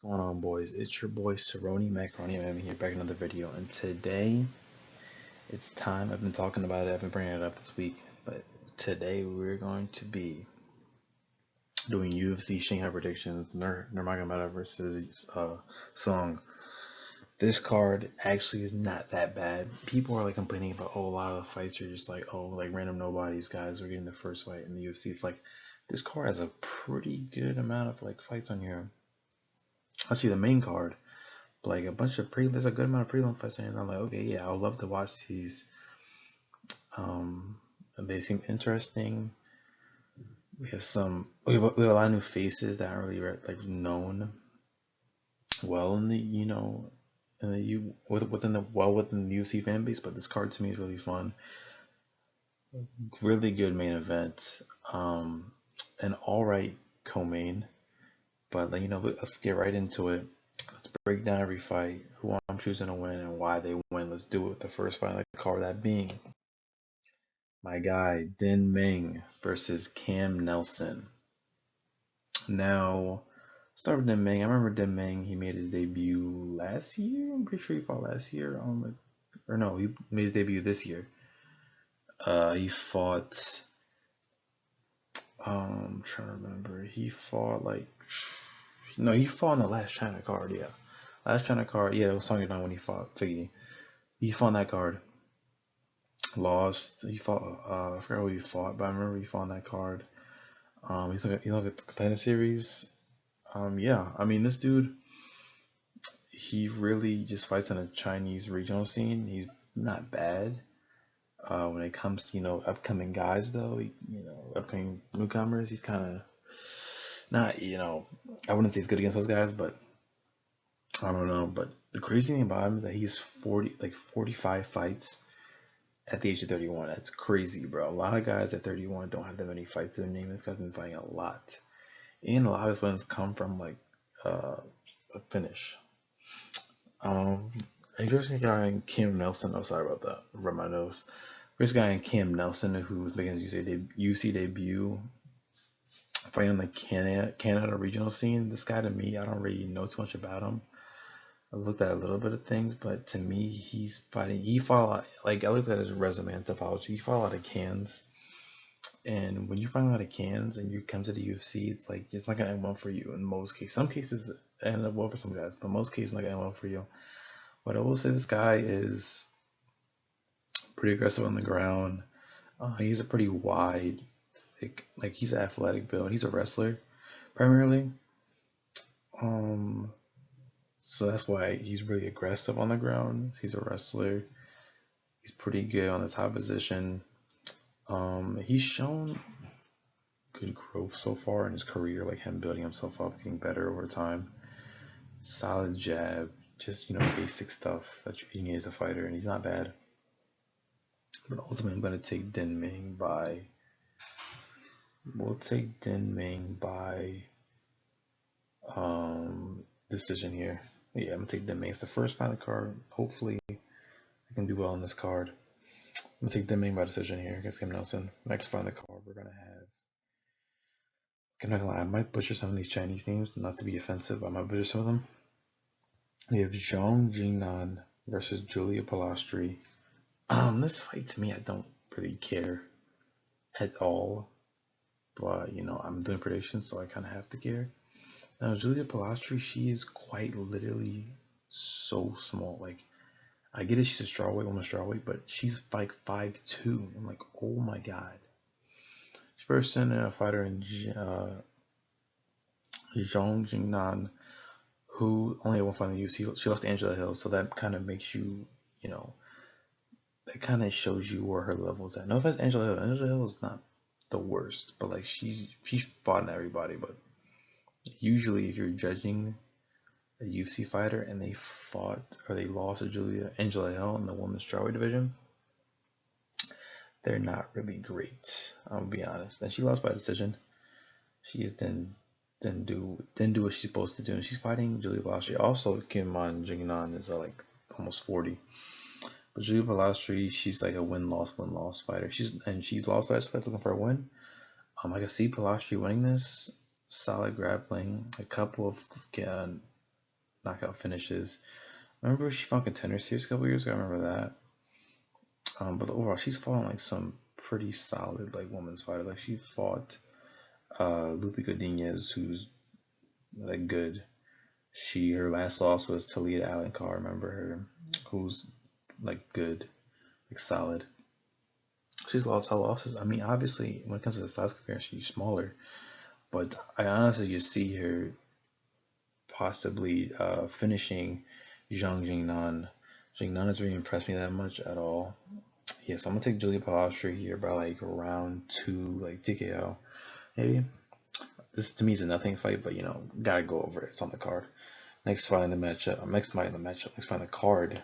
Going on, boys? It's your boy Cerrone Macaroni. I'm here back in another video, and today it's time. I've been talking about it, I've been bringing it up this week, but today we're going to be doing UFC Shanghai predictions. Nurmagomedov versus Song. This card actually is not that bad. People are like complaining about, a lot of the fights are just like, like random nobodies. Guys are getting the first fight in the UFC. It's like this card has a pretty good amount of like fights on here. Actually, the main card. Like a bunch of there's a good amount of prelim fights, and I'm like, okay, yeah, I would love to watch these. They seem interesting. We have a lot of new faces that aren't really like known well in the within the UFC fan base, but this card to me is really fun. Really good main event. An alright co-main, but let's get right into it. Let's break down every fight, who I'm choosing to win, and why they win. Let's do it with the first fight of the card, that being my guy Din Ming versus Cam Nelson. Now, start with Din Ming. I remember Din Ming. He made his debut last year. I'm pretty sure he fought last year. He made his debut this year. He fought. I'm trying to remember. He fought he fought on the last China card. Yeah. Last China card, yeah, it was Song Yudong when he fought Figgy. He fought on that card. Lost. He fought. I forgot who he fought, but I remember he fought on that card. He's like at the contender series. Yeah, I mean this dude. He really just fights on a Chinese regional scene. He's not bad. When it comes to upcoming guys though, upcoming newcomers, he's kind of not. I wouldn't say he's good against those guys, but I don't know, but the crazy thing about him is that he's 45 fights at the age of 31. That's crazy, bro. A lot of guys at 31 don't have that many fights to their name. This guy's been fighting a lot, and a lot of his wins come from a finish. Interesting guy in Kim Nelson. Oh, sorry about that. Rub my nose. First guy in Kim Nelson, who's making his UFC debut, fighting on the Canada regional scene. This guy, to me, I don't really know too much about him. I looked at a little bit of things, but to me, he fought a lot. Like, I looked at his resume and topology. He fought a lot of cans. And when you find a lot of cans and you come to the UFC, it's like, it's not going to end well for you in most cases. Some cases it end up well for some guys, but most cases, it's not going to end well for you. But I will say this guy is pretty aggressive on the ground. He's a pretty wide, thick, like he's an athletic build. He's a wrestler, primarily. So that's why he's really aggressive on the ground. He's a wrestler. He's pretty good on the top position. He's shown good growth so far in his career, like him building himself up, getting better over time. Solid jab, just basic stuff that you need as a fighter, and he's not bad. But ultimately, I'm gonna take Din Ming by. We'll take Din Ming by decision here. Yeah, I'm gonna take Din Ming. It's the first fight of the card. Hopefully, I can do well on this card. I'm gonna take Din Ming by decision here against Kim Nelson. Next fight on the card, we're gonna have. I'm not gonna lie, I might butcher some of these Chinese names, not to be offensive. I might butcher some of them. We have Zhang Jingnan versus Julia Palastri. This fight to me, I don't really care at all. But I'm doing predictions, so I kind of have to care. Now, Julia Palastri, she is quite literally so small. Like, I get it, she's a strawweight, woman strawweight, but she's like 5'2". I'm like, oh my god. She's first in a fighter in Zhang Jingnan, who only had one fight in the UFC. She lost to Angela Hill, so that kind of makes you, that kind of shows you where her level's at. No offense, Angela Hill. Angela Hill is not the worst, but like she's fought in everybody. But usually, if you're judging a UFC fighter and they fought or they lost to Angela Hill in the women's strawweight division, they're not really great. I'll be honest. And she lost by decision. She's didn't do what she's supposed to do, and she's fighting Julia Palastri. Also, Kim Jingnan is like almost 40. But Julia Palastri, she's like a win-loss fighter. She's lost last fight looking for a win. I can see Palastri winning this. Solid grappling, a couple of knockout finishes. Remember she fought Contender Series a couple years ago. I remember that. But overall, she's fought like some pretty solid like women's fighters. Like she fought Lupe Godinez, who's like good. Her last loss was Talia Alencar. Remember her, who's like good, like solid. She's lost her losses. I mean, obviously, when it comes to the size comparison, she's smaller. But I honestly just see her possibly finishing Zhang Jingnan. Jingnan has really impressed me that much at all. Yeah, so I'm gonna take Julia Palastri here by like round 2, like TKO. Maybe. This to me is a nothing fight, but gotta go over it. It's on the card. Next fight in the matchup. Next fight in the card.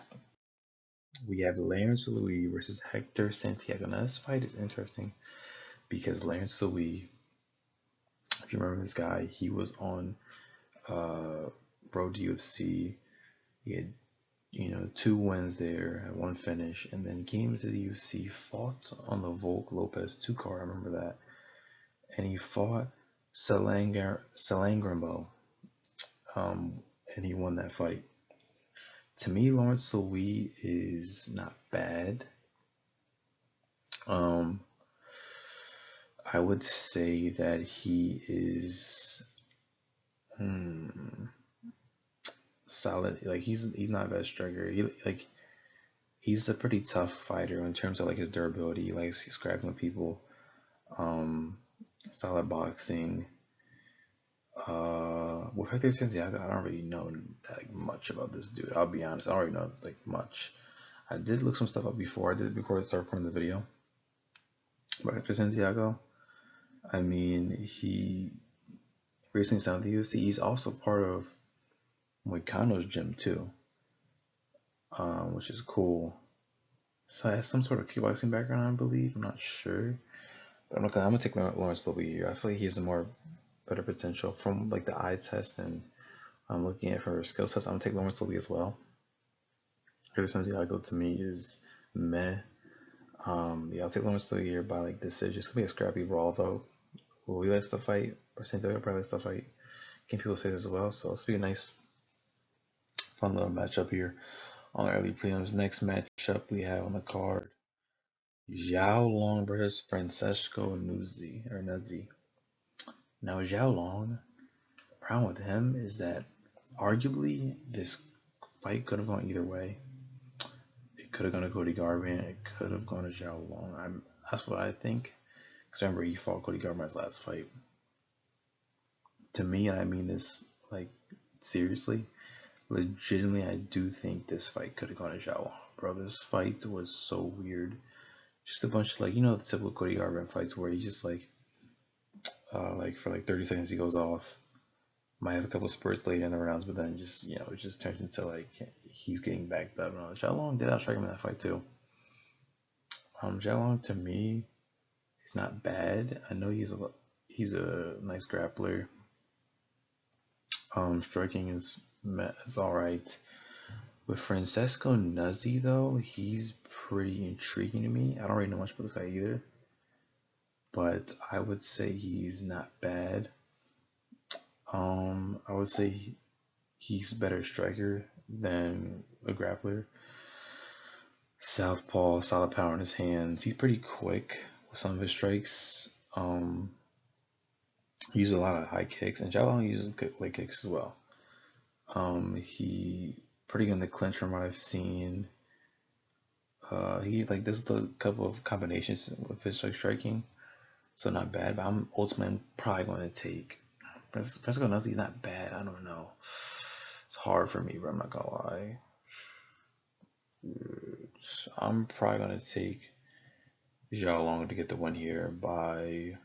We have Lawrence Louis versus Hector Santiago. Now this fight is interesting because Lawrence Louis, if you remember this guy, he was on Road to UFC. He had 2 wins there, had 1 finish, and then came to the UFC, fought on the Volk Lopez 2 card. I remember that, and he fought Salangrambo, and he won that fight. To me, Lawrence Louis is not bad. I would say that he is solid. Like he's not a bad striker. He's a pretty tough fighter in terms of like his durability. He likes scrapping with people. Solid boxing. With Hector Santiago, I don't really know like much about this dude. I'll be honest, I don't really know like much. I did look some stuff up before I did before I started recording the video. But Hector Santiago, I mean, he recently signed the UFC. He's also part of Moicano's gym too, which is cool. So he has some sort of kickboxing background, I believe. I'm not sure, but I'm gonna take Lawrence Louis here. I feel like he has a more better potential from like the eye test, and I'm looking at her skill sets. I'm gonna take Lawrence Louis as well. Hector Santiago to me is meh. Yeah, I'll take Lawrence Louis here by like decision. It's gonna be a scrappy brawl though. Louis likes to fight, or Santiago probably likes to fight. Game people's face as well. So it's be a nice, fun little matchup here on the early prelims. Next matchup we have on the card: Zhao Long versus Francesco Nuzzi. Now Zhao Long, the problem with him is that arguably this fight could have gone either way. It could have gone to Cody Garbrandt. It could have gone to Zhao Long. That's what I think. Because remember, he fought Cody Garbrandt's last fight. To me, and I mean this like seriously, legitimately, I do think this fight could have gone to Zhao Long. Bro, this fight was so weird. Just a bunch of like, the typical Cody Garbrandt fights where he just like for like 30 seconds he goes off. Might have a couple spurts later in the rounds, but then just, it just turns into like he's getting backed up. No, Zhao Long did outstrike him in that fight too. Zhao Long to me is not bad. I know he's a nice grappler. Striking is all right. With Francesco Nuzzi though, he's pretty intriguing to me. I don't really know much about this guy either, but I would say he's not bad. I would say he's a better striker than a grappler. Southpaw, solid power in his hands. He's pretty quick with some of his strikes. He uses a lot of high kicks, and Zhao Long uses leg kicks as well. He pretty good in the clinch from what I've seen. He like does a couple of combinations with his striking, so not bad. But I'm ultimately probably going to take Francesco Nuzzi. He's not bad. I don't know. It's hard for me, but I'm not gonna lie. I'm probably gonna take Zhao Long to get the win here by,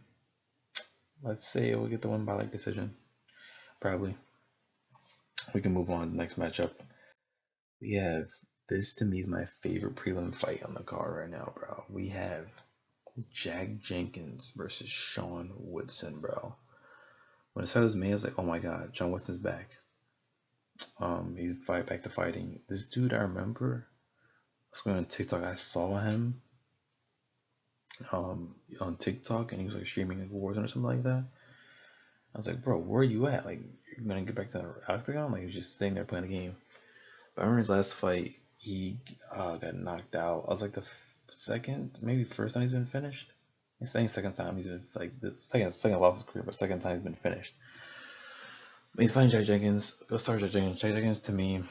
let's say we'll get the win by like decision. Probably. We can move on to the next matchup. We have, this to me is my favorite prelim fight on the card right now, bro. We have Jack Jenkins versus Sean Woodson, bro. When this fight was made, I was like, oh my god, Sean Woodson's back. He's back to fighting. This dude, I remember, I was going on TikTok, I saw him on TikTok, and he was like streaming like Warzone or something like that. I was like, bro, where are you at? Like, you're gonna get back to the octagon? Like, he was just sitting there playing the game. But I remember his last fight, he got knocked out. I was like the second, maybe first time he's been finished. He's saying second time he's been like this second loss of his career, but second time he's been finished. But he's fighting Jack Jenkins. Go start Jack Jenkins. Jack Jenkins to me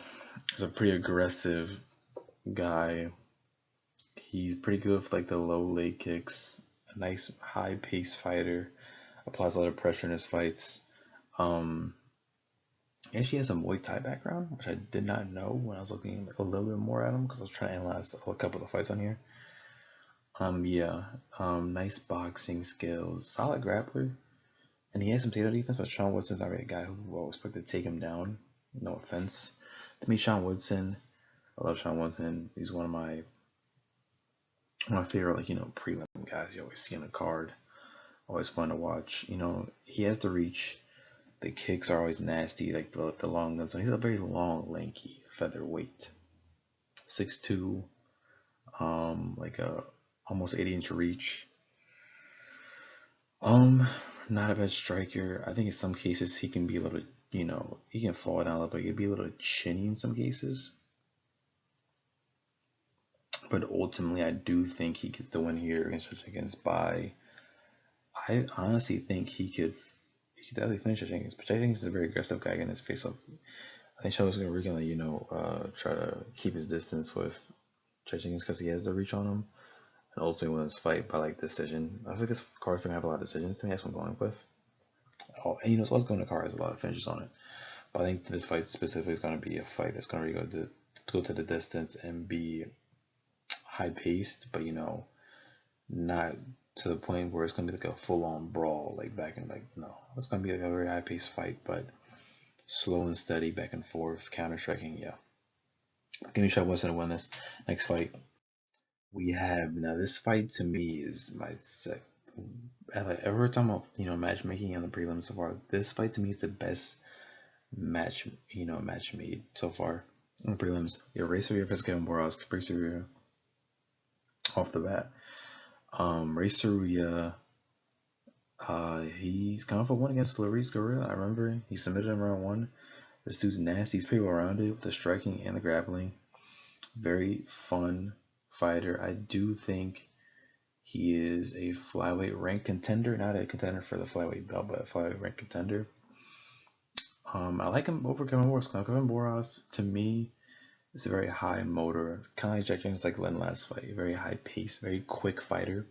is a pretty aggressive guy. He's pretty good with like the low leg kicks. A nice high pace fighter. Applies a lot of pressure in his fights. He actually has a Muay Thai background, which I did not know when I was looking a little bit more at him because I was trying to analyze a couple of the fights on here. Nice boxing skills, solid grappler, and he has some takedown defense. But Sean Woodson's not really a guy who will expect to take him down. No offense to me, Sean Woodson. I love Sean Woodson. He's one of my favorite, like, prelim guys you always see on the card. Always fun to watch. He has the reach. The kicks are always nasty, like the long guns. So he's a very long, lanky featherweight, 6'2", like a almost 80-inch reach. Not a bad striker. I think in some cases he can be a little, he can fall down a little bit. He can be a little chinny in some cases. But ultimately, I do think he gets the win here against by. I honestly think he could definitely finish Jenkins. But Jenkins is a very aggressive guy getting his face up. I think Sean is going to try to keep his distance with Jenkins because he has the reach on him. And ultimately win this fight by like decision. I think this card's going to have a lot of decisions to me. That's what I'm going with. Oh, and what's going to card has a lot of finishes on it. But I think this fight specifically is going to be a fight that's going to go to the distance and be high paced, but not to the point where it's gonna be like a full on brawl, like back and no. It's gonna be like a very high paced fight, but slow and steady, back and forth, counter striking. Yeah. Give me Sean Wilson to win this. Next fight we have this fight to me is my set. Like every time of matchmaking on the prelims so far, this fight to me is the best match made so far in the prelims. Yeah, Ray Sevilla versus Kevin Boras. Ray Sevilla off the bat. Ray Sevilla, he's kind of a one against Luis Gorilla. I remember he submitted him round one. This dude's nasty. He's pretty well rounded with the striking and the grappling. Very fun fighter. I do think he is a flyweight rank contender, not a contender for the flyweight belt, but a flyweight rank contender. I like him over Kevin Boras. Kevin Boras, to me, is a very high motor, kind of like Jack Jenkins, like Len last fight. Very high pace, very quick fighter.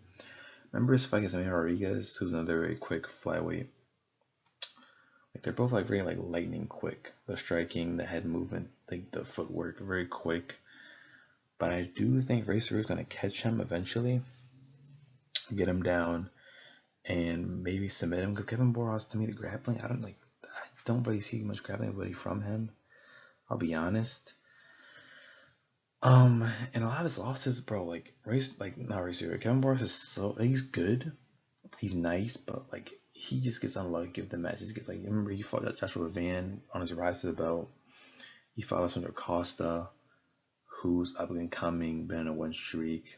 Remember his fight against Amir Rodriguez, who's another very quick flyweight. Like they're both like very like lightning quick. The striking, the head movement, like the footwork, very quick. But I do think Racer is gonna catch him eventually, get him down, and maybe submit him. Because Kevin Boras, to me, the grappling, I don't really see much grappling ability from him. I'll be honest. And a lot of his losses, bro, like not Racer. Kevin Boras is he's good, he's nice, but like he just gets unlucky with the matches. Gets like, remember he fought Joshua Van on his rise to the belt. He fought Alessandro Costa, who's up and coming, been on a win streak.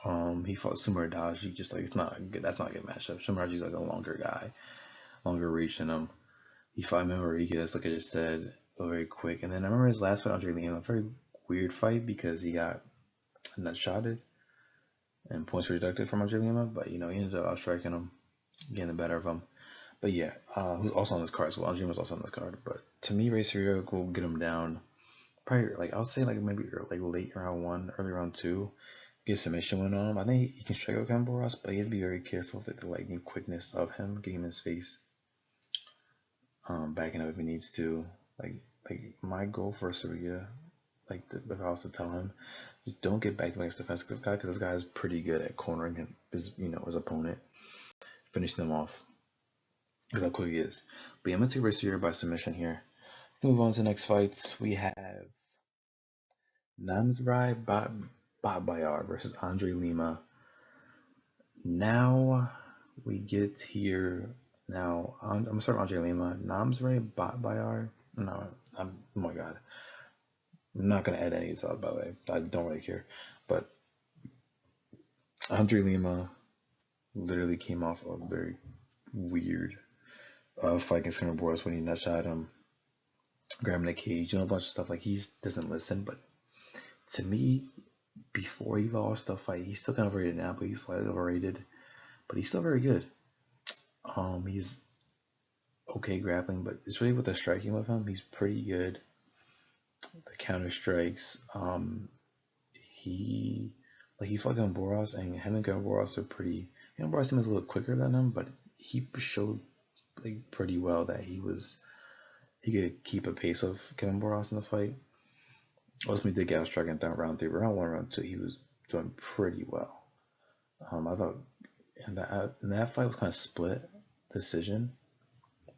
He fought Sumar Daji, just like it's not good. That's not a good matchup. Sumar Daji's like a longer guy, longer reach than him. He fought Amir Rodriguez, like I just said, very quick. And then I remember his last fight, Andre Lima, a very weird fight because he got nut shotted and points were deducted from Andre Lima, but he ended up outstriking him, getting the better of him. But yeah, who's also on this card as well. Andre was also on this card. But to me, Ray Serio will get him down. Probably like I'll say like maybe like late round one, early round two. Get submission win on him. I think he can strike out Kevin Boras, but he has to be very careful with the lightning quickness of him, getting him in his face. Backing up if he needs to. Like my goal for Serio, like if I was to tell him, just don't get back to against defense because this guy is pretty good at cornering him, his opponent, finishing them off. Because how quick he is. But yeah, I'm gonna take Ray Serio by submission here. Move on to the next fights. We have Namzrai Bayar versus Andre Lima. Now we get here. Now I'm gonna start with Andre Lima. Namzrai Bayar. No, oh my god. I'm not gonna add any of these out, by the way. I don't really care. But Andre Lima literally came off a very weird fight against Cameron Boris when he nutshot him, grabbing the cage, doing a bunch of stuff. Like, he doesn't listen. But to me, before he lost the fight, he's still kind of overrated now, but he's slightly overrated. But he's still very good. He's okay grappling, but it's really with the striking with him. He's pretty good. The counter strikes. He fought Gamboros, and him and Gamboros are pretty. Gamboros seems a little quicker than him, but he showed like pretty well that he could keep a pace of Kevin Boras in the fight. Ultimately, did get out striking down round 3, but round 1, round 2, he was doing pretty well. I thought in that fight was kind of split decision.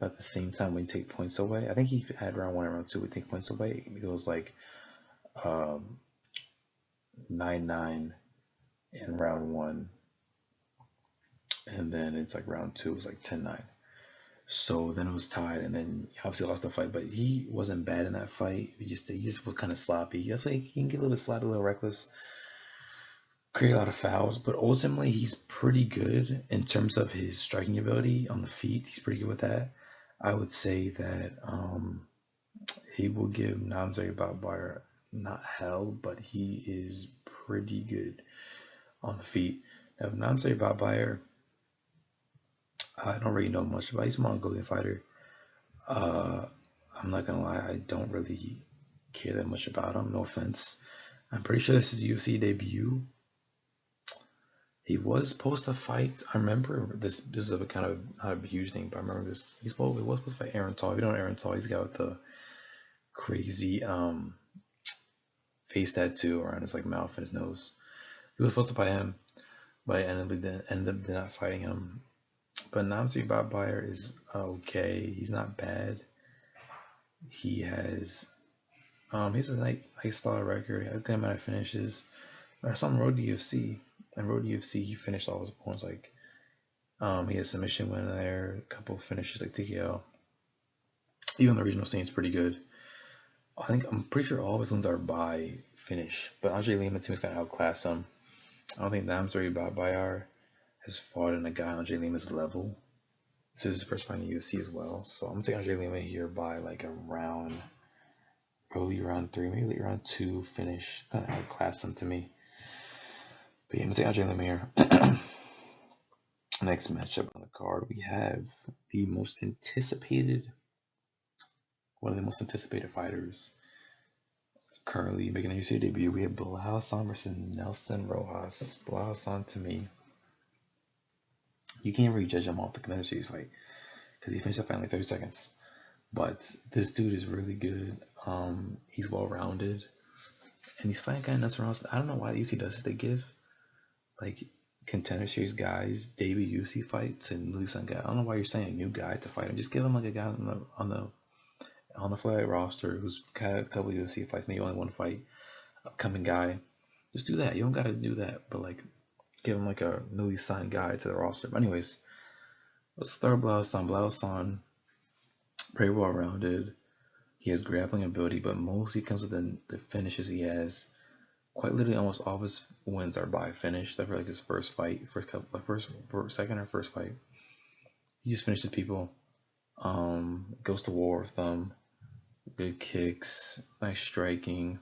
But at the same time, when you take points away, I think he had round 1 and round 2 would take points away. It was like 9-9 in round 1, and then it's like round 2 was like 10-9. So then it was tied, and then he obviously lost the fight. But he wasn't bad in that fight. He just was kind of sloppy. That's why he can get a little bit sloppy, a little reckless, create a lot of fouls. But ultimately, he's pretty good in terms of his striking ability on the feet. He's pretty good with that. I would say that he will give Nurmagomedov Babayer not hell, but he is pretty good on the feet. Now, Nurmagomedov Babayer, I don't really know much about. He's a Mongolian fighter. I'm not gonna lie, I don't really care that much about him. No offense. I'm pretty sure this is UFC debut. He was supposed to fight. I remember this. This is a kind of not a huge thing, but I remember this. He was supposed to fight Aaron Tall. If you don't know Aaron Tall, he's the guy with the crazy face tattoo around his like mouth and his nose. He was supposed to fight him, but ended up not fighting him. But Nurmagomedov Babayer is okay. He's not bad. He has a nice solid record. I think I might have finishes. I saw him road to UFC. And road to UFC, he finished all his opponents. Like he had a submission win there, a couple of finishes like TKO. Even the regional scene is pretty good. I'm pretty sure all of his wins are by finish. But Andre Lima team is gonna outclass him. I don't think Nurmagomedov Babayer has fought in a guy on Andre Lima's level. This is his first fight in the UFC as well. So I'm gonna take Andre Lima here by like early round 3, maybe late round 2 finish. Kind of outclass him to me. But yeah, I'm gonna take Andre Lima here. Next matchup on the card, we have one of the most anticipated fighters currently making a UFC debut. We have Bilal Hassan versus Nelson Rojas. Bilal Hassan, to me, you can't really judge him off the Contender Series fight because he finished the fight in like 30 seconds. But this dude is really good. He's well-rounded, and he's fighting a guy Nelson Rojas. I don't know why the UFC does this. They give like Contender Series guys debut UFC fights and lose some guy. I don't know why you're saying a new guy to fight him. Just give him like a guy on the flyweight roster who's had a couple of UFC fights, maybe only one fight, upcoming guy. Just do that. You don't gotta do that, but like give him like a newly signed guy to the roster. But anyways, let's start Bilal Hassan. Bilal Hassan, very well rounded. He has grappling ability, but mostly comes with the finishes he has. Quite literally, almost all of his wins are by finish. Except for like his first fight, second or first fight. He just finishes people. Goes to war with them. Good kicks, nice striking.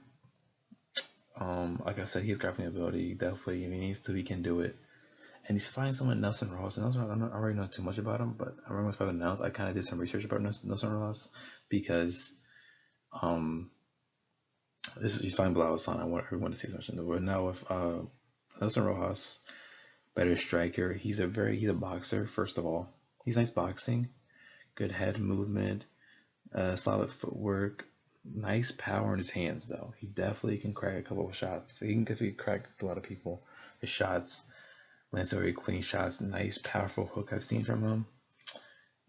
Like I said, he has grappling ability. Definitely, if he needs to, he can do it. And he's fighting someone, Nelson Rojas. I don't already know too much about him, but I remember if I announced, I kind of did some research about Nelson Rojas because he's fighting Bilal Hassan. I want everyone to see something. But now with Nelson Rojas, better striker. He's a boxer. First of all, he's nice boxing, good head movement, solid footwork, nice power in his hands. Though he definitely can crack a couple of shots. He can definitely crack a lot of people. His shots, lands very clean shots, nice powerful hook I've seen from him.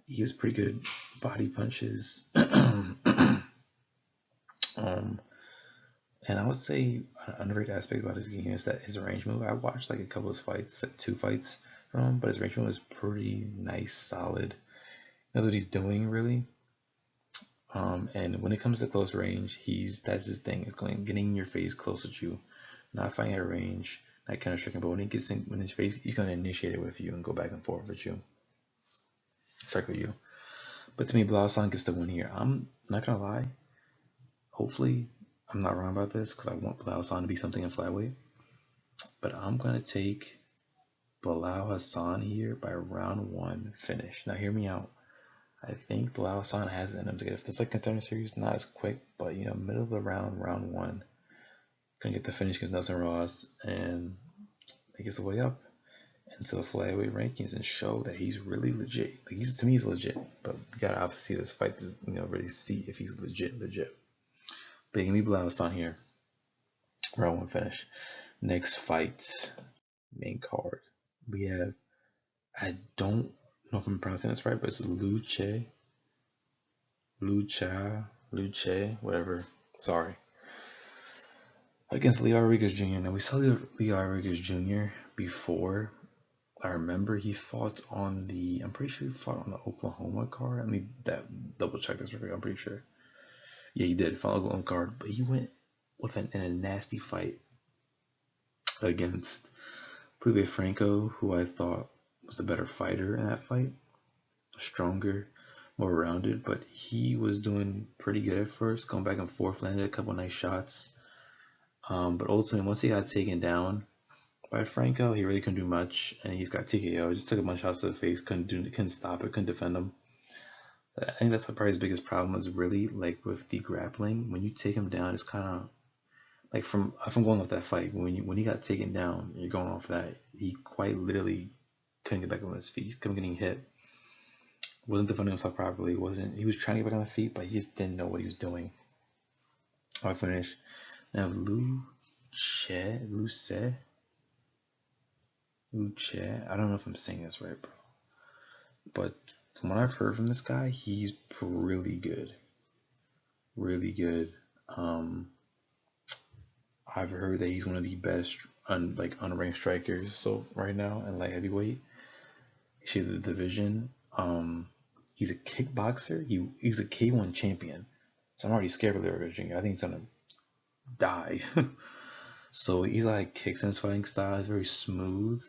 He has pretty good body punches. And I would say an underrated aspect about his game is that his range move. I watched like a couple of his fights, like 2 fights from him, but his range move is pretty nice, solid. He knows what he's doing really. And when it comes to close range, that's his thing. It's getting in your face close at you, not fighting at range, not kind of striking. But when he gets in his face, he's gonna initiate it with you and go back and forth with you. striker you. But to me, Bilal Hassan gets the win here. I'm not gonna lie. Hopefully, I'm not wrong about this because I want Bilal Hassan to be something in flyweight. But I'm gonna take Bilal Hassan here by round 1 finish. Now, hear me out. I think Bilal Hassan has it in him to get if it's like contender series, not as quick, but middle of the round, round 1, gonna get the finish against Nelson Ross and make his way up into the flyweight rankings and show that he's really legit. Like to me, he's legit, but you gotta obviously see this fight to really see if he's legit. But give me Bilal Hassan here, round 1 finish. Next fight, main card. We have, I don't know if I'm pronouncing this right, but it's Luce, whatever. Sorry. Against Leo Rodriguez Jr. Now we saw Leo Rodriguez Jr. before. I remember he fought on the. I'm pretty sure he fought on the Oklahoma card. I mean, double check this real quick. I'm pretty sure. Yeah, he did fought on the Oklahoma card, but he went with in a nasty fight against Felipe Franco, who I thought was the better fighter in that fight, stronger, more rounded, but he was doing pretty good at first, going back and forth, landed a couple nice shots. But ultimately, once he got taken down by Franco, he really couldn't do much, and he's got TKO. Just took a bunch of shots to the face, couldn't stop it, couldn't defend him. I think that's probably his biggest problem is really like with the grappling. When you take him down, it's kind of like if I'm going off that fight, when he got taken down, you're going off that. He quite literally couldn't get back on his feet. He kept getting hit. Wasn't defending himself properly. He was trying to get back on his feet, but he just didn't know what he was doing. I finish. Now Luce. I don't know if I'm saying this right, bro. But from what I've heard from this guy, he's really good. Really good. I've heard that he's one of the best unranked strikers so right now in light heavyweight. He's the division. He's a kickboxer. He's a K1 champion. So I'm already scared of Leo Jr. I think he's gonna die. So he's like kicks in his fighting style. He's very smooth.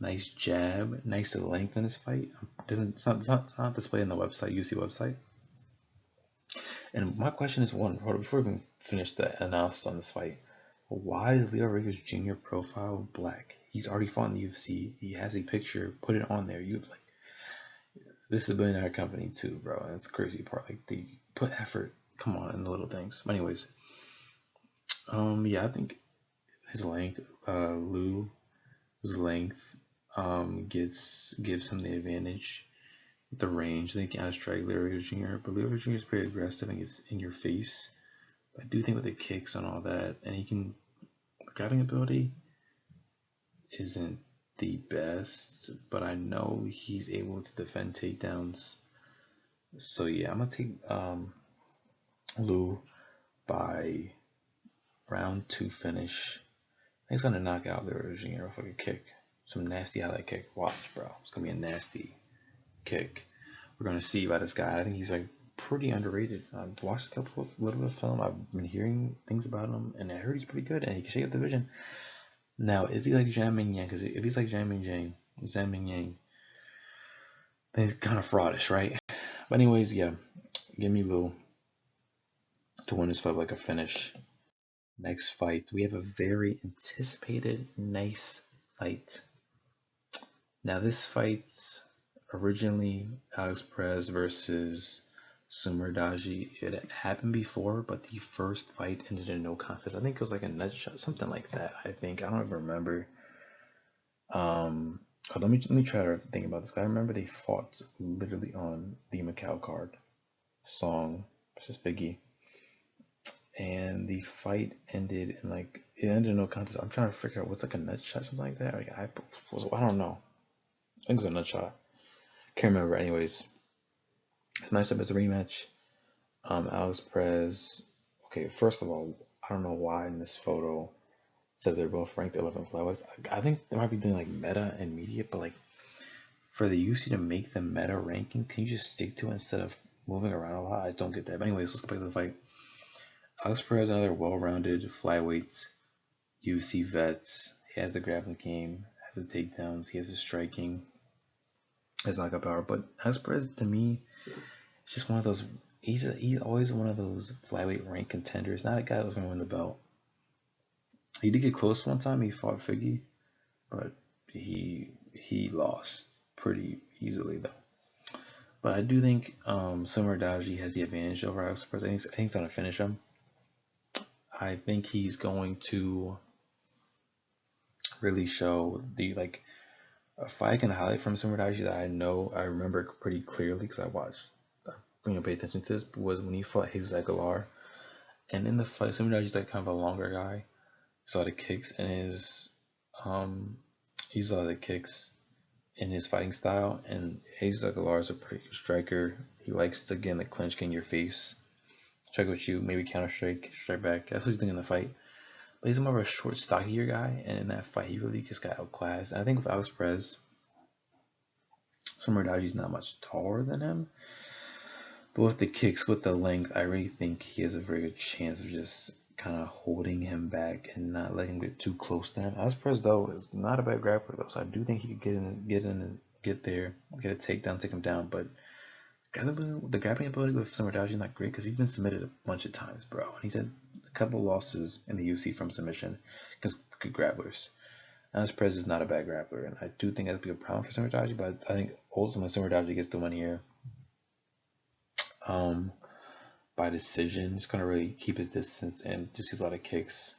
Nice jab. Nice length in his fight. It's not displayed on the website, UFC website. And my question is before we even finish the analysis on this fight, why is Leo Rodriguez Jr. profile black? He's already fought in the UFC. He has a picture. Put it on there. This is a billion-dollar company too, bro. That's the crazy part. Like they put effort. Come on, in the little things. But anyways, yeah, I think his length, his length, gives him the advantage. The range, they can outstrike Leo Rodriguez Jr. But Leo Rodriguez Jr. is pretty aggressive and gets in your face. But I do think with the kicks and all that, and the grabbing ability isn't the best, but I know he's able to defend takedowns. So yeah, I'm gonna take Lou by round 2 finish. I think he's gonna knock out Leo Rodriguez Jr. with like a kick, some nasty highlight kick. Watch, bro, it's gonna be a nasty kick. We're gonna see about this guy. I think he's like pretty underrated. I've watched a little bit of film. I've been hearing things about him, and I heard he's pretty good, and he can shake up the division. Now, is he like Zhang Mingyang? Because if he's like Zhang Mingyang, then he's kind of fraudish, right? But anyways, yeah, give me Lou to win this fight like a finish. Next fight, we have a very anticipated, nice fight. Now, this fight originally Alex Perez versus Sumer Daji. It happened before, but the first fight ended in no contest. I think it was like a nut shot, something like that. I don't even remember. Let me try to think about this guy. I remember they fought literally on the Macau card, Song versus Biggie, and the fight ended in it ended in no contest. I'm trying to figure out what's like a nut shot, something like that. I don't know. I think it's a nut shot. Can't remember. Anyways, this matchup is a rematch. Alex Perez. Okay, first of all, I don't know why in this photo it says they're both ranked 11 flyweights. I think they might be doing like meta and media, but like for the UFC to make the meta ranking, can you just stick to it instead of moving around a lot? I don't get that. But anyways, let's go back to the fight. Alex Perez, another well-rounded flyweight UFC vets. He has the grappling game, has the takedowns, he has the striking. his knockout power. But Alex Perez, to me, is just one of those. He's always one of those flyweight rank contenders. Not a guy who's gonna win the belt. He did get close one time. He fought Figgy, but he lost pretty easily though. But I do think Summer Daji has the advantage over Alex Perez. I think he's gonna finish him. I think he's going to really show the a fight I can highlight from Summer Daji that I remember pretty clearly because I watched. Pay attention to this was when he fought Jesus Aguilar, and in the fight, Summer Daji's like kind of a longer guy. Saw the kicks in his he saw the kicks in his fighting style, and Jesus Aguilar is a pretty good striker. He likes to get in the clinch, get in your face, strike with you, maybe counter strike back. That's what he's doing in the fight. But he's more of a short, stockier guy, and in that fight, he really just got outclassed. And I think with Alex Perez, Summer Daji's not much taller than him. But with the kicks, with the length, I really think he has a very good chance of just kind of holding him back and not letting him get too close to him. Alex Perez, though, is not a bad grappler, though, so I do think he could get in, get there, get a takedown, take him down. But the grappling ability with Summer Daji is not great because he's been submitted a bunch of times, bro. And he's had a couple losses in the UFC from submission against good grapplers. Alex Perez is not a bad grappler, and I do think that'd be a problem for Summer Daji, but I think ultimately Summer Daji gets the win here. By decision, just gonna really keep his distance and just use a lot of kicks,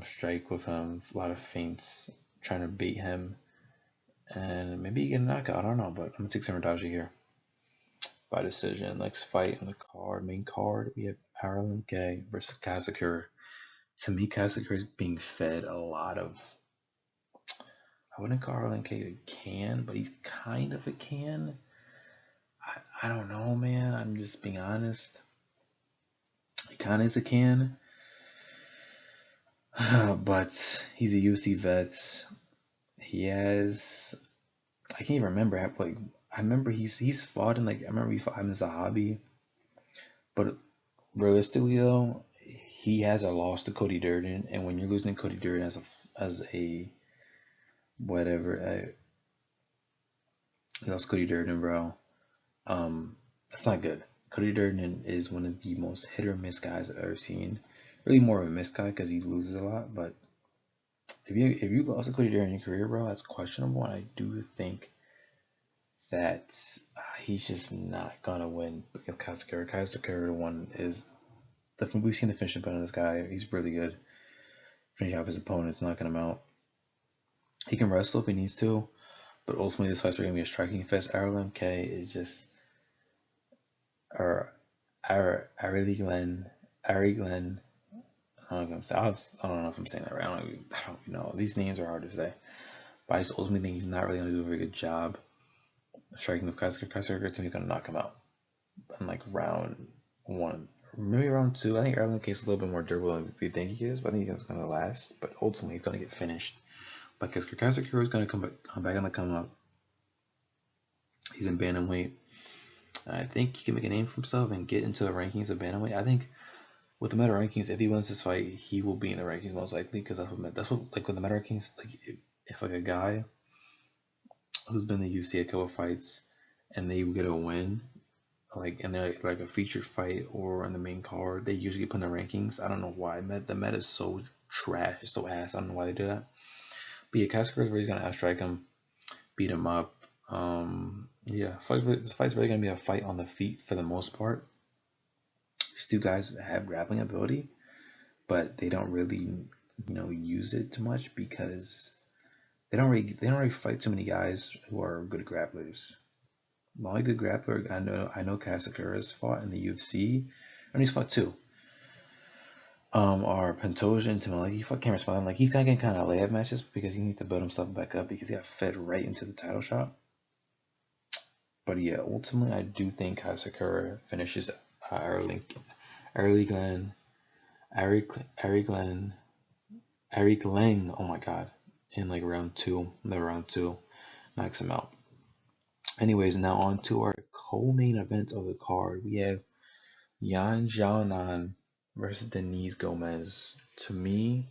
strike with him, a lot of feints, trying to bait him, and maybe get a knockout. I don't know, but I'm gonna take Summer Daji here by decision. Next fight on the main card, we have Aralenke versus Kazakura. To me, Kazakura is being fed a lot of. I wouldn't call Aralenke a can, but he's kind of a can. I don't know, man. I'm just being honest. He kind of is a can. But he's a UFC vet. He has. I can't even remember. I remember he's fought in I remember he fought him as a hobby. But realistically, though, he has a loss to Cody Durden. And when you're losing to Cody Durden as a whatever, he lost Cody Durden, bro. That's not good. Cody Durden is one of the most hit or miss guys I've ever seen. Really more of a miss guy because he loses a lot. But if you lost to Cody Durden in your career, bro, that's questionable. And I do think that he's just not gonna win against Kazakura. Kazakura one is we've seen the finishing point on this guy. He's really good. Finishing off his opponents, knocking him out. He can wrestle if he needs to, but ultimately this fight's gonna be a striking fest. Aralenke is just Ari Glenn. I don't know if I'm saying that right. I don't know. These names are hard to say. But I just ultimately think he's not really going to do a very good job striking with Kazakura. Kazakura to me is going to knock him out in round 1. Maybe round 2. I think Aralenke is a little bit more durable than you think he is, but I think he's going to last. But ultimately he's going to get finished. But Kazakura is going to come back on the come up. He's in bantamweight. I think he can make a name for himself and get into the rankings of bantamweight. I think with the meta rankings, if he wins this fight, he will be in the rankings most likely because that's what with the meta rankings, if a guy who's been in the UFC a couple fights and they get a win, and they're like a featured fight or in the main card, they usually get put in the rankings. I don't know why. The meta is so trash, it's so ass. I don't know why they do that. But yeah, Kazakura is really gonna outstrike him, beat him up. This fight's really gonna be a fight on the feet for the most part. These two guys have grappling ability, but they don't really, use it too much because they don't really fight too many guys who are good grapplers. The only good grappler I know Kazakura has fought in the UFC, and he's fought 2. Are Pantoja and Timothy. He fought Cameron Smiley. He's kind of getting layup matches because he needs to build himself back up because he got fed right into the title shot. But yeah, ultimately I do think Kazakura finishes Ari Glenn, oh my god, in round 2, knocks him out. Anyways, now on to our co-main event of the card. We have Yan Xiaonan versus Denise Gomez. To me,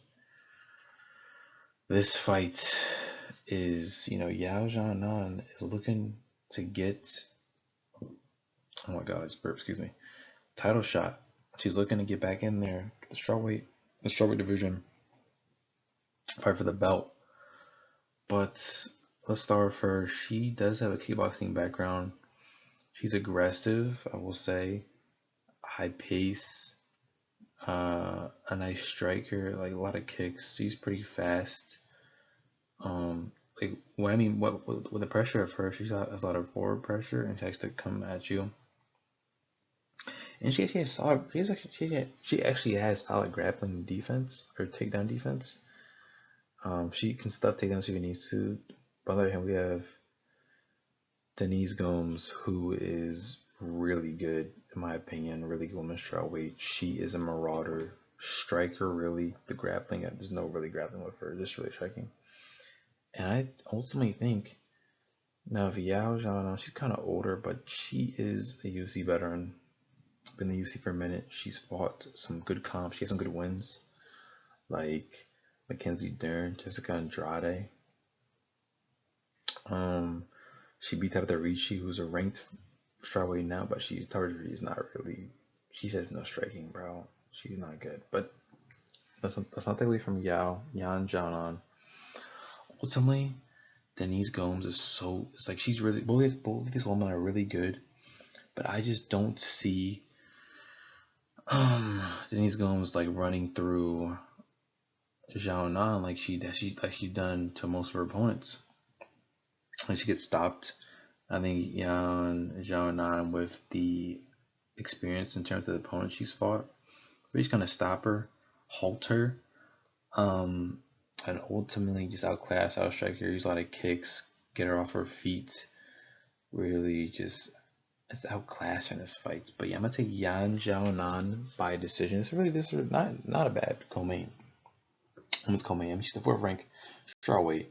this fight is, Yao Jianan is looking to get, oh my God, I just burped, excuse me, title shot. She's looking to get back in there, the strawweight division, fight for the belt. But let's start with her. She does have a kickboxing background. She's aggressive, I will say, high pace, a nice striker, like a lot of kicks. She's pretty fast. Like when I mean, what with the pressure of her, she's has a lot of forward pressure and she likes to come at you. And she actually has solid. She actually has solid grappling defense or takedown defense. She can stuff takedowns if she needs to. But on the other hand, we have Denise Gomes, who is really good, in my opinion, really good women's strawweight. She is a marauder, striker, really. The grappling, there's no really grappling with her, just really striking. And I ultimately think, now Yao Zhang, she's kind of older, but she is a UFC veteran. Been in the UFC for a minute. She's fought some good comps. She has some good wins, like Mackenzie Dern, Jessica Andrade. She beat Tabitha Ricci, who's a ranked strawweight now, but she's not really. She says no striking, bro. She's not good. But let's not take away from Yan Jianan. Ultimately, Denise Gomes it's like she's really, both of these women are really good, but I just don't see Denise Gomes like running through Zhao Nan like she's done to most of her opponents. And she gets stopped. I think Zhao Nan, with the experience in terms of the opponent she's fought, really just kind of stop her, halt her, and ultimately just outclass, outstrike her, use a lot of kicks, get her off her feet, really just outclass her in this fight. But yeah, I'm gonna take Yan Zhaonan by decision. It's really not a bad co-main. Women's co-main. I mean, she's the 4th rank strawweight.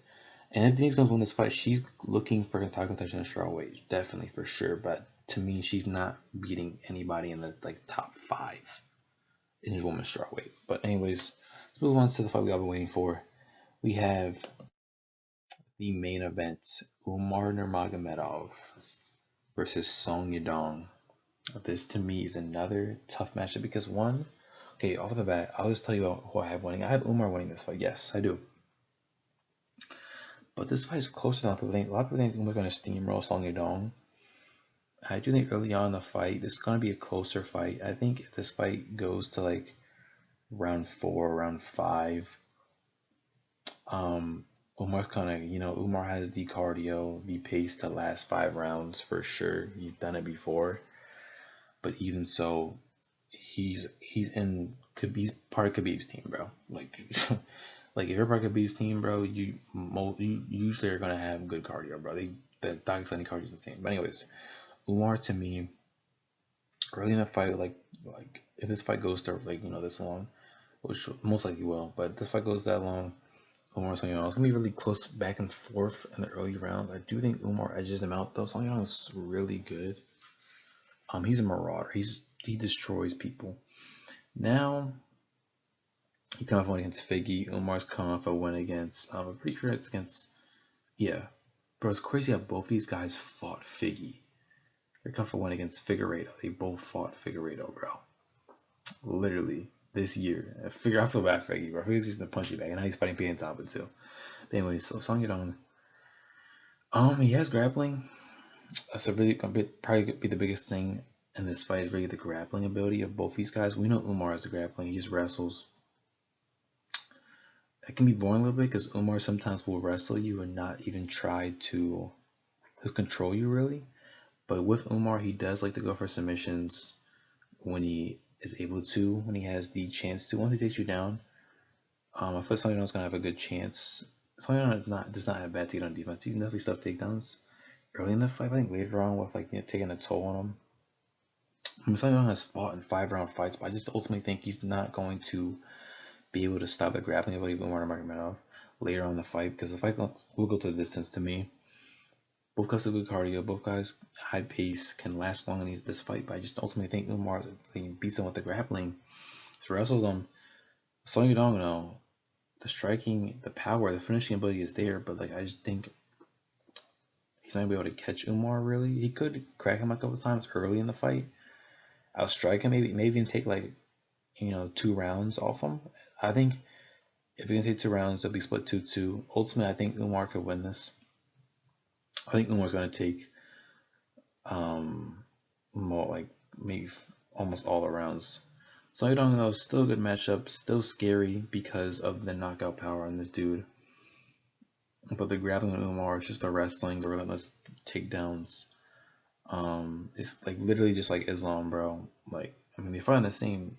And if Denise Gomes win this fight, she's looking for a title contention in strawweight, definitely for sure. But to me, she's not beating anybody in the top 5 in his women's strawweight. But anyways, let's move on to the fight we all been waiting for. We have the main event: Umar Nurmagomedov versus Song Yadong. This to me is another tough matchup because okay, off the bat, I'll just tell you who I have winning. I have Umar winning this fight. Yes, I do. But this fight is closer than a lot of people think. A lot of people think Umar's going to steamroll Song Yadong. I do think early on in the fight, this is going to be a closer fight. I think if this fight goes to like round 4, round 5, Umar Umar has the cardio, the pace to last 5 rounds for sure. He's done it before. But even so, he's part of Khabib's team, bro. Like like if you're part of Khabib's team, bro, you usually are gonna have good cardio, bro. The Pakistani cardio is insane. But anyways, Umar to me, early in the fight, like if this fight goes to this long, which most likely will, but if this fight goes that long, Umar Song Yadong, it's gonna be really close back and forth in the early rounds. I do think Umar edges him out though. Song Yadong is really good. He's a marauder. He destroys people. Now he come off a win against Figgy. Umar's come off a win against. I'm pretty sure it's against. Yeah, bro, it's crazy how both these guys fought Figgy. They come off a win against Figueiredo. They both fought Figueiredo, bro. Literally this year. I feel bad for Figgy, bro. Figgy's just a punchy bag, and now he's fighting Payne Talbot too. But anyways, so Song Yadong. He has grappling. That's probably be the biggest thing in this fight is really the grappling ability of both these guys. We know Umar has the grappling. He just wrestles. It can be boring a little bit because Umar sometimes will wrestle you and not even try to control you really. But with Umar, he does like to go for submissions when he is able to, when he has the chance to. Once he takes you down, I feel like Song Yadong's gonna have a good chance. Song Yadong does not have bad takedown defense. He can definitely stuff takedowns early in the fight. I think later on with taking a toll on him. Song Yadong has fought in 5-round fights, but I just ultimately think he's not going to be able to stop the grappling ability of Umar Nurmagomedov later on in the fight because the fight will go to the distance to me. Both guys have good cardio, both guys high pace, can last long in this fight, but I just ultimately think Umar beats him with the grappling. So wrestles him. Song Yadong, the striking, the power, the finishing ability is there, but like I just think he's not gonna be able to catch Umar really. He could crack him a couple times early in the fight. Outstrike him, maybe even take like 2 rounds off him. I think if he can take 2 rounds, it'll be split 2-2. Ultimately, I think Umar could win this. I think Umar's gonna take more like maybe almost all the rounds. So I don't know, still a good matchup, still scary because of the knockout power on this dude. But the grappling on Umar is just the wrestling, the relentless takedowns. It's like literally just like Islam, bro. Like, I mean, they fight on the same,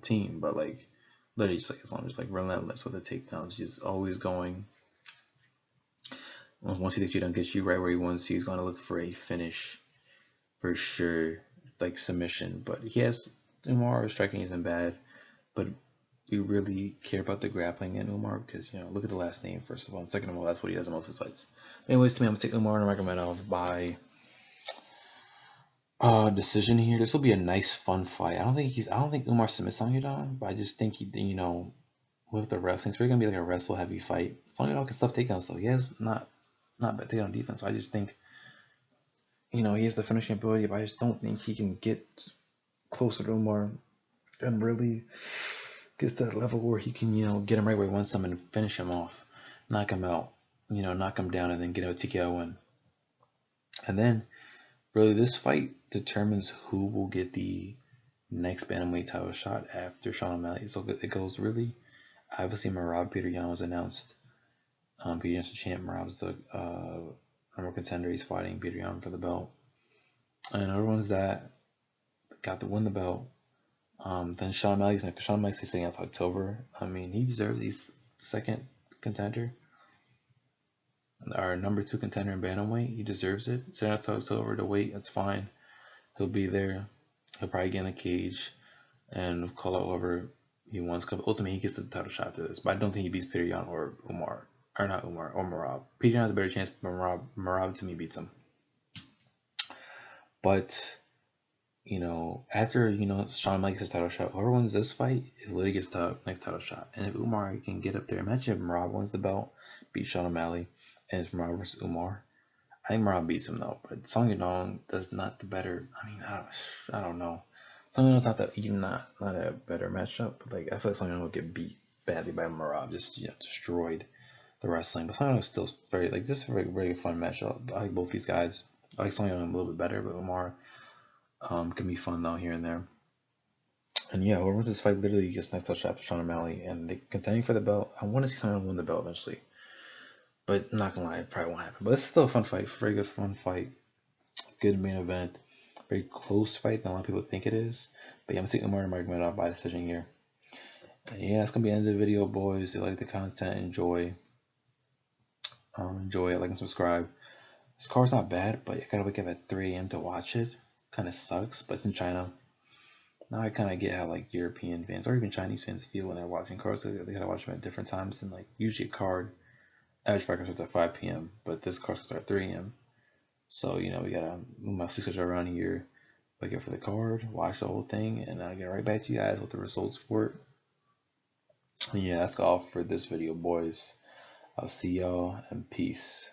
team, but like literally just like Islam, just like relentless with the takedowns, just always going. Once he thinks you don't get you right where he wants you, he's gonna look for a finish for sure, like submission. But he has Umar striking isn't bad, but we really care about the grappling in Umar because look at the last name first of all, and second of all, that's what he does in most of his fights. Anyways, to me, I'm gonna take Umar Nurmagomedov by decision here. This will be a nice, fun fight. I don't think Umar submits Song Yadong, but I just think he, with the wrestling, it's really gonna be like a wrestle heavy fight. Song Yadong can stuff takedowns though. He has not bad takedown defense. So I just think, he has the finishing ability, but I just don't think he can get closer to Umar and really get to that level where he can, get him right where he wants him and finish him off, knock him out, knock him down, and then get him a TKO win. And then, really, this fight determines who will get the next bantamweight title shot after Sean O'Malley. So it goes really, obviously, Merab Peteryan was announced. Peteryan's the champ. Merab's the number contender. He's fighting Peteryan for the belt. And other ones that got to win the belt. Then Sean O'Malley's next. Sean O'Malley's staying out October. I mean, he deserves. He's second contender. Our number 2 contender in bantamweight. He deserves it. Staying out October to wait. That's fine. He'll be there. He'll probably get in the cage and call out whoever he wants. Ultimately, he gets the title shot to this. But I don't think he beats Peteryan or Umar. Or not Umar, or Merab. Peteryan has a better chance, but Merab to me beats him. But, after, Sean O'Malley gets his title shot, whoever wins this fight is literally gets the next title shot. And if Umar can get up there, imagine if Merab wins the belt, beats Sean O'Malley, and it's Merab versus Umar. I think Merab beats him though, but Song Yadong does not the better. I mean, I don't know. Song Yadong's not a better matchup. But like I feel like Song Yadong will get beat badly by Merab, just destroyed the wrestling. But Song Yadong is still very this is a very fun matchup. I like both these guys. I like Song Yadong a little bit better, but Umar can be fun though here and there. And yeah, whoever wins this fight literally gets next touch after Sean O'Malley, and they contending for the belt. I want to see Song Yadong win the belt eventually. But I'm not gonna lie, it probably won't happen. But it's still a fun fight, very good fun fight. Good main event. Very close fight than a lot of people think it is. But yeah, I'm seeing Umar Nurmagomedov by decision here. And yeah, that's gonna be the end of the video, boys. If you like the content, enjoy. Enjoy it, like and subscribe. This card's not bad, but I gotta wake up at 3 a.m. to watch it. Kinda sucks, but it's in China. Now I kinda get how like European fans or even Chinese fans feel when they're watching cards. They gotta watch them at different times, and like usually a card average fight starts at 5 p.m., but this card starts at 3 a.m. So, we gotta move my schedule around here, wake up for the card, watch the whole thing, and I'll get right back to you guys with the results for it. And yeah, that's all for this video, boys. I'll see y'all, and peace.